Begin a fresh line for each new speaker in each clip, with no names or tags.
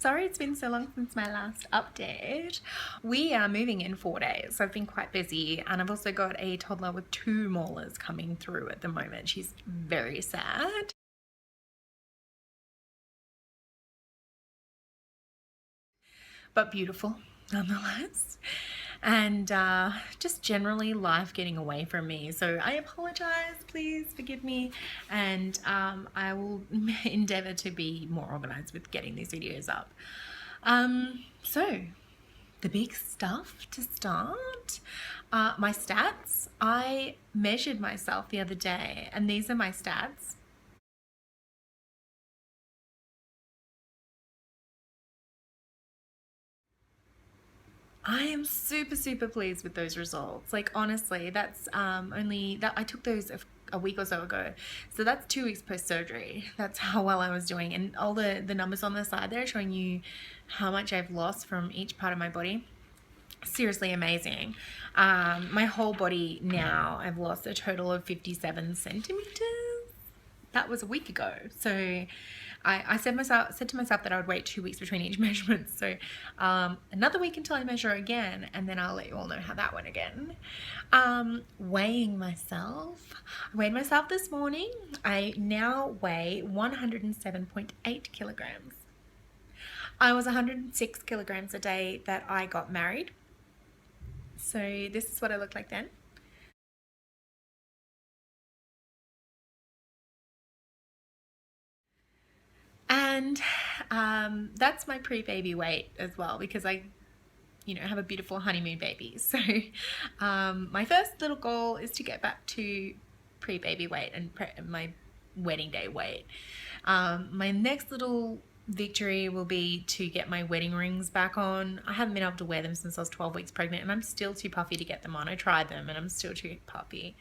sorry it's been so long since my last update. We are moving in 4 days, so I've been quite busy, and I've also got a toddler with 2 molars coming through at the moment. She's very sad. But beautiful nonetheless. And just generally life getting away from me. So I apologize, please forgive me. And I will endeavor to be more organized with getting these videos up. So the big stuff to start, my stats. I measured myself the other day, and these are my stats. I am super pleased with those results. Like, honestly, that's only that I took those a week or so ago, so that's 2 weeks post surgery. That's how well I was doing, and all the numbers on the side there showing you how much I've lost from each part of my body. Seriously amazing. My whole body now, I've lost a total of 57 centimeters. That was a week ago, so I said to myself that I would wait 2 weeks between each measurement. So another week until I measure again, and then I'll let you all know how that went again. Weighing myself. I weighed myself this morning. I now weigh 107.8 kilograms. I was 106 kilograms a day that I got married. So this is what I looked like then. And that's my pre-baby weight as well, because I have a beautiful honeymoon baby. So my first little goal is to get back to pre-baby weight and my wedding day weight. My next little victory will be to get my wedding rings back on. I haven't been able to wear them since I was 12 weeks pregnant, and I'm still too puffy to get them on. I tried them and I'm still too puffy.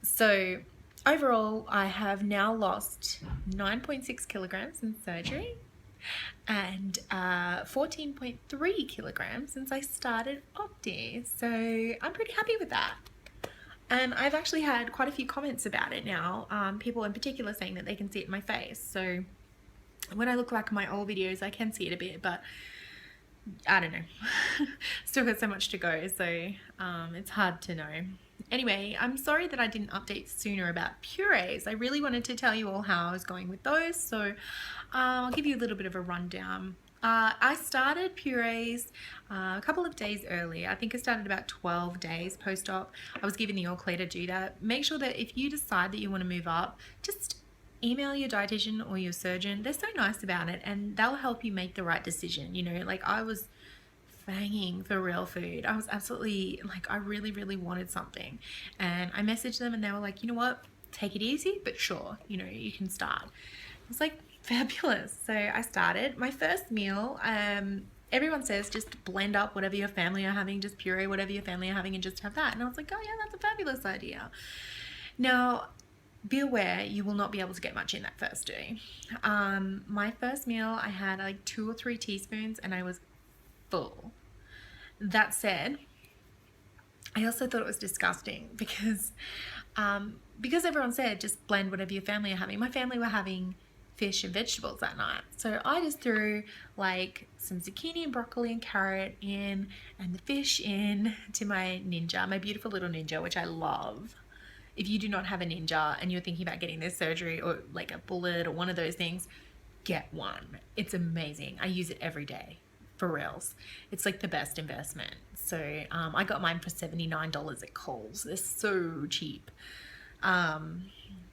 So overall, I have now lost 9.6 kilograms in surgery and 14.3 kilograms since I started Opti. So I'm pretty happy with that. And I've actually had quite a few comments about it now. People in particular saying that they can see it in my face. So when I look back at my old videos, I can see it a bit, but I don't know. Still got so much to go, so it's hard to know. Anyway, I'm sorry that I didn't update sooner about purees. I really wanted to tell you all how I was going with those, so I'll give you a little bit of a rundown. I started purees a couple of days early. I think I started about 12 days post-op. I was given the all clear to do that. Make sure that if you decide that you want to move up, just email your dietitian or your surgeon. They're so nice about it, and they'll help you make the right decision. Like I was fanging for real food. I was absolutely like, I really wanted something, and I messaged them and they were like, you know what, take it easy, but sure, you can start. I was like, fabulous. So I started my first meal. Everyone says just blend up whatever your family are having, just puree whatever your family are having and just have that. And I was like, oh yeah, that's a fabulous idea. Now, be aware you will not be able to get much in that first day. My first meal, I had like 2 or 3 teaspoons and I was full. That said, I also thought it was disgusting because everyone said just blend whatever your family are having. My family were having fish and vegetables that night, so I just threw like some zucchini and broccoli and carrot in, and the fish in to my Ninja, my beautiful little Ninja, which I love. If you do not have a Ninja and you're thinking about getting this surgery or like a bullet or one of those things, get one. It's amazing. I use it every day, for reals. It's like the best investment. So I got mine for $79 at Kohl's. They're so cheap.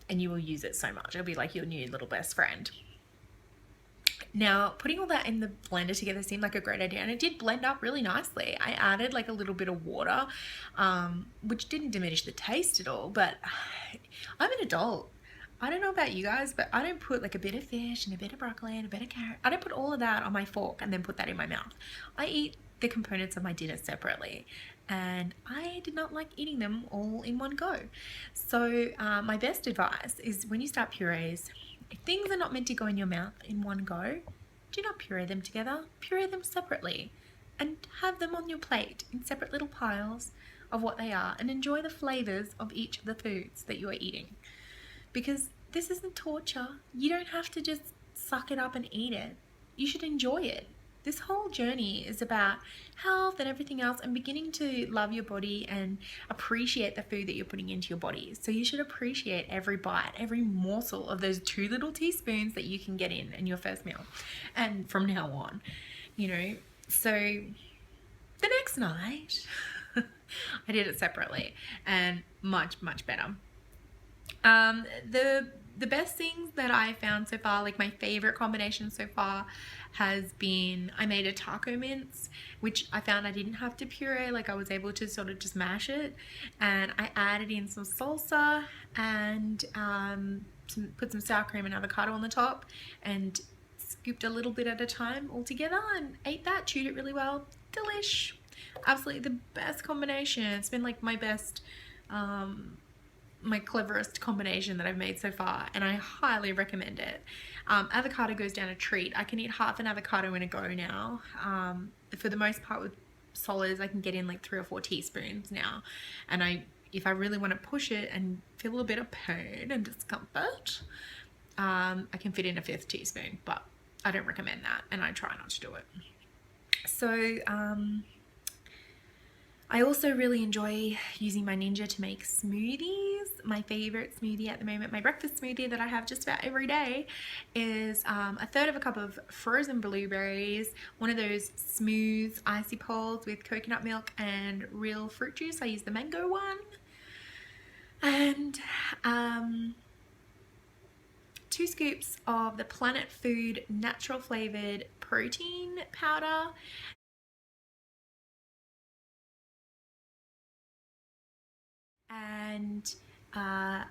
And you will use it so much. It'll be like your new little best friend. Now, putting all that in the blender together seemed like a great idea, and it did blend up really nicely. I added like a little bit of water, which didn't diminish the taste at all, but I'm an adult. I don't know about you guys, but I don't put like a bit of fish and a bit of broccoli and a bit of carrot. I don't put all of that on my fork and then put that in my mouth. I eat the components of my dinner separately, and I did not like eating them all in one go. So my best advice is when you start purees, if things are not meant to go in your mouth in one go, do not puree them together. Puree them separately and have them on your plate in separate little piles of what they are, and enjoy the flavors of each of the foods that you are eating. Because this isn't torture. You don't have to just suck it up and eat it. You should enjoy it. this whole journey is about health and everything else, and beginning to love your body and appreciate the food that you're putting into your body. So you should appreciate every bite, every morsel of those 2 little teaspoons that you can get in your first meal, and from now on, you know. So the next night I did it separately, and much better. The best things that I found so far, like my favorite combination so far, has been, I made a taco mince, which I found I didn't have to puree, like I was able to sort of just mash it, and I added in some salsa and put some sour cream and avocado on the top, and scooped a little bit at a time all together, and ate that, chewed it really well. Delish. Absolutely the best combination. It's been like my best, my cleverest combination that I've made so far, and I highly recommend it. Avocado goes down a treat. I can eat half an avocado in a go now. For the most part with solids, I can get in like 3 or 4 teaspoons now, and if I really want to push it and feel a bit of pain and discomfort, I can fit in a 5th teaspoon, but I don't recommend that, and I try not to do it. So I also really enjoy using my Ninja to make smoothies. My favorite smoothie at the moment, my breakfast smoothie that I have just about every day, is 1/3 of a cup of frozen blueberries, one of those smooth icy poles with coconut milk and real fruit juice. I use the mango one. And 2 scoops of the Planet Food natural flavored protein powder, and a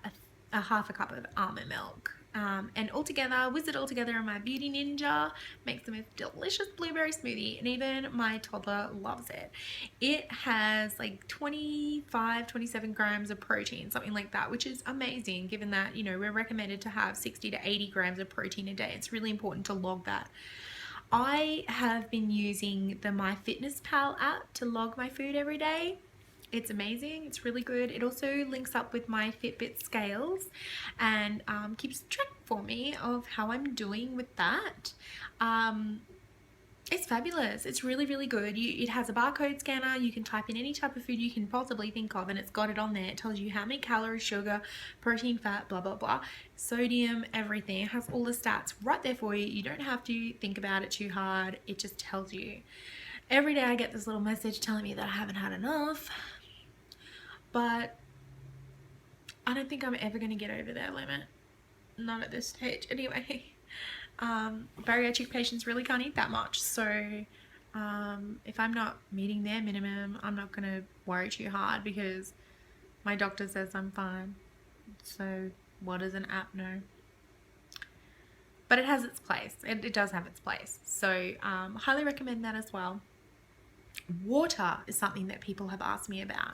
1/2 cup of almond milk. And all together, whiz it all together in my Beauty Ninja, makes the most delicious blueberry smoothie, and even my toddler loves it. It has like 27 grams of protein, something like that, which is amazing given that, you know, we're recommended to have 60 to 80 grams of protein a day. It's really important to log that. I have been using the MyFitnessPal app to log my food every day. It's amazing. It's really good. It also links up with my Fitbit scales and keeps track for me of how I'm doing with that. It's fabulous. It's really good. It has a barcode scanner. You can type in any type of food you can possibly think of, and it's got it on there. It tells you how many calories, sugar, protein, fat, blah blah, sodium, everything. It has all the stats right there for you. You don't have to think about it too hard. It just tells you. Every day I get this little message telling me that I haven't had enough, but I don't think I'm ever going to get over that limit. Not at this stage anyway. Bariatric patients really can't eat that much, so if I'm not meeting their minimum, I'm not going to worry too hard because my doctor says I'm fine. So what does an app know? But it has its place. It does have its place. So highly recommend that as well. Water is something that people have asked me about.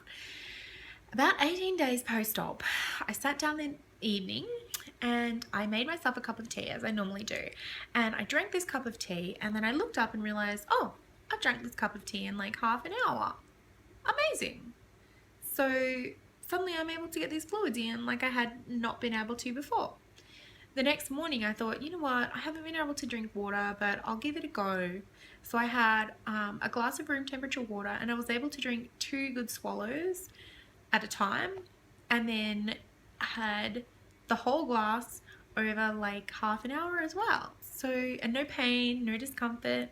About 18 days post-op, I sat down in the evening and I made myself a cup of tea, as I normally do. And I drank this cup of tea, and then I looked up and realized, oh, I've drank this cup of tea in like half an hour. Amazing. So suddenly I'm able to get these fluids in like I had not been able to before. The next morning I thought, you know what, I haven't been able to drink water, but I'll give it a go. So I had a glass of room temperature water, and I was able to drink 2 good swallows at a time, and then had the whole glass over like half an hour as well. So, and no pain, no discomfort.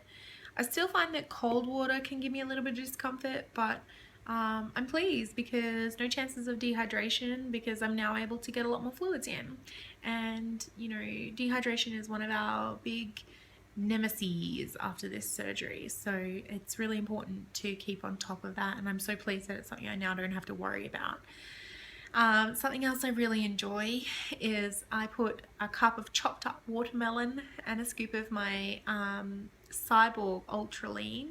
I still find that cold water can give me a little bit of discomfort, but I'm pleased because no chances of dehydration, because I'm now able to get a lot more fluids in. And you know, dehydration is one of our big nemesis after this surgery, so it's really important to keep on top of that, and I'm so pleased that it's something I now don't have to worry about. Something else I really enjoy is I put a cup of chopped up watermelon and a scoop of my Cyborg Ultra Lean.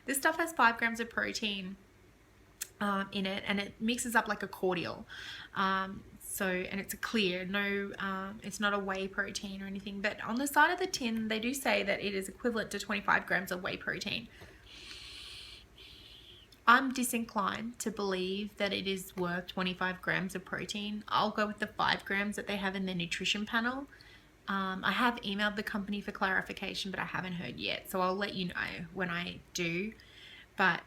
This stuff has 5 grams of protein in it, and it mixes up like a cordial. And it's a clear, no, it's not a whey protein or anything, but on the side of the tin, they do say that it is equivalent to 25 grams of whey protein. I'm disinclined to believe that it is worth 25 grams of protein. I'll go with the 5 grams that they have in their nutrition panel, I have emailed the company for clarification, but I haven't heard yet. So I'll let you know when I do. But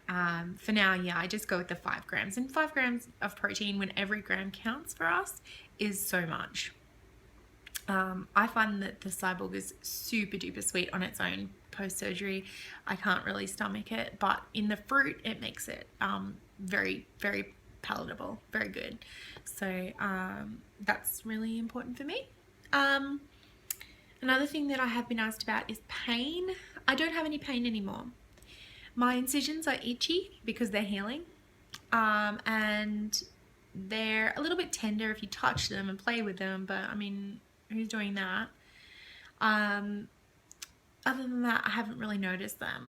for now, yeah, I just go with the 5 grams. And 5 grams of protein, when every gram counts for us, is so much. I find that the cyborg is super duper sweet on its own post-surgery. I can't really stomach it, but in the fruit, it makes it very, very palatable, very good. So that's really important for me. Another thing that I have been asked about is pain. I don't have any pain anymore. My incisions are itchy because they're healing, and they're a little bit tender if you touch them and play with them, but I mean, who's doing that? Other than that, I haven't really noticed them.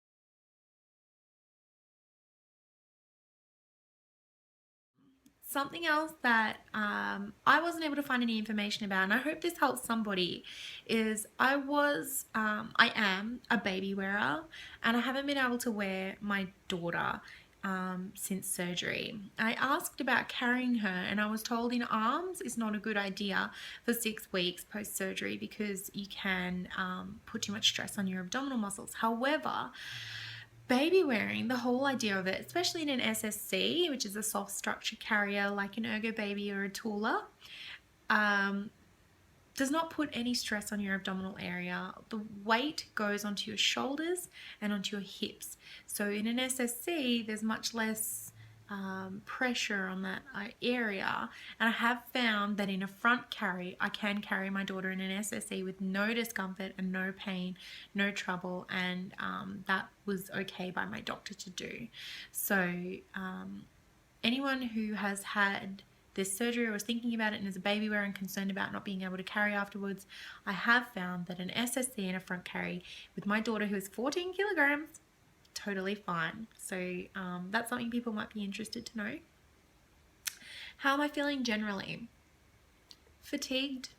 Something else that I wasn't able to find any information about, and I hope this helps somebody, is I am a baby wearer, and I haven't been able to wear my daughter since surgery. I asked about carrying her, and I was told in arms is not a good idea for 6 weeks post-surgery because you can put too much stress on your abdominal muscles. However, baby wearing, the whole idea of it, especially in an SSC, which is a soft structure carrier like an Ergo Baby or a Tula, does not put any stress on your abdominal area. The weight goes onto your shoulders and onto your hips. So in an SSC, there's much less pressure on that area, and I have found that in a front carry I can carry my daughter in an SSC with no discomfort and no pain, no trouble, and that was okay by my doctor to do. So anyone who has had this surgery or was thinking about it and is a baby wearer and concerned about not being able to carry afterwards, I have found that an SSC and a front carry with my daughter, who is 14 kilograms, totally fine. So that's something people might be interested to know. How am I feeling generally? Fatigued,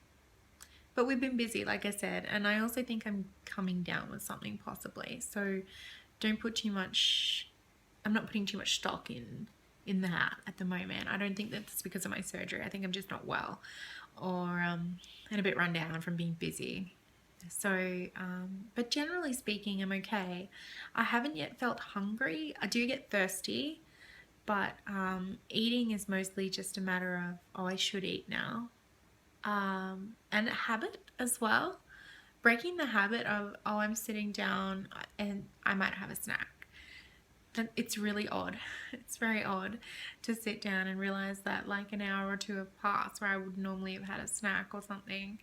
but we've been busy, like I said, and I also think I'm coming down with something possibly. So don't put too much, I'm not putting too much stock in that at the moment. I don't think that's because of my surgery. I think I'm just not well, or and a bit run down from being busy. So but generally speaking, I'm okay. I haven't yet felt hungry. I do get thirsty, but eating is mostly just a matter of, oh, I should eat now, and a habit as well, breaking the habit of, oh, I'm sitting down and I might have a snack. It's really odd. It's very odd to sit down and realize that like an hour or 2 have passed where I would normally have had a snack or something.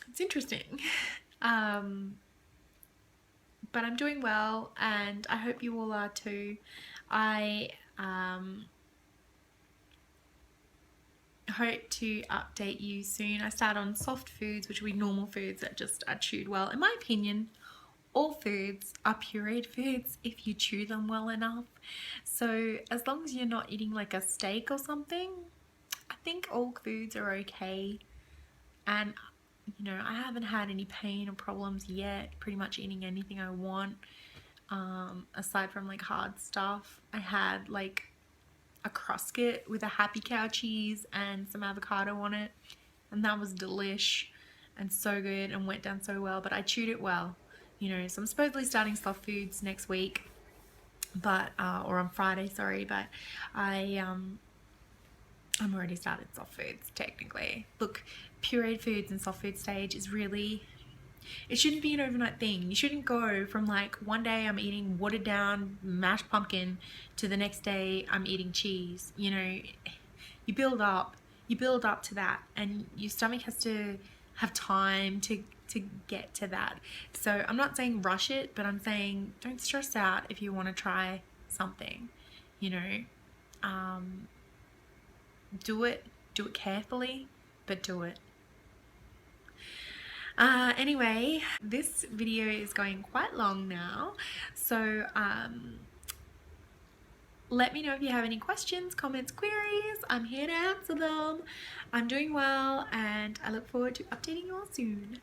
It's interesting. But I'm doing well, and I hope you all are too. I hope to update you soon. I start on soft foods, which will be normal foods that just are chewed well. In my opinion, all foods are pureed foods if you chew them well enough. So as long as you're not eating like a steak or something, I think all foods are okay. And you know, I haven't had any pain or problems yet, pretty much eating anything I want, aside from like hard stuff. I had like a crusket with a Happy Cow cheese and some avocado on it, and that was delish and so good and went down so well, but I chewed it well, you know. So I'm supposedly starting soft foods next week, but or on Friday, sorry, but I'm already started soft foods technically. Look, pureed foods and soft food stage is really, it shouldn't be an overnight thing. You shouldn't go from like one day I'm eating watered down mashed pumpkin to the next day I'm eating cheese. You know, you build up to that, and your stomach has to have time to get to that. So I'm not saying rush it, but I'm saying don't stress out if you want to try something, you know. Do it carefully, but do it. Anyway, this video is going quite long now, so let me know if you have any questions, comments, queries. I'm here to answer them. I'm doing well, and I look forward to updating you all soon.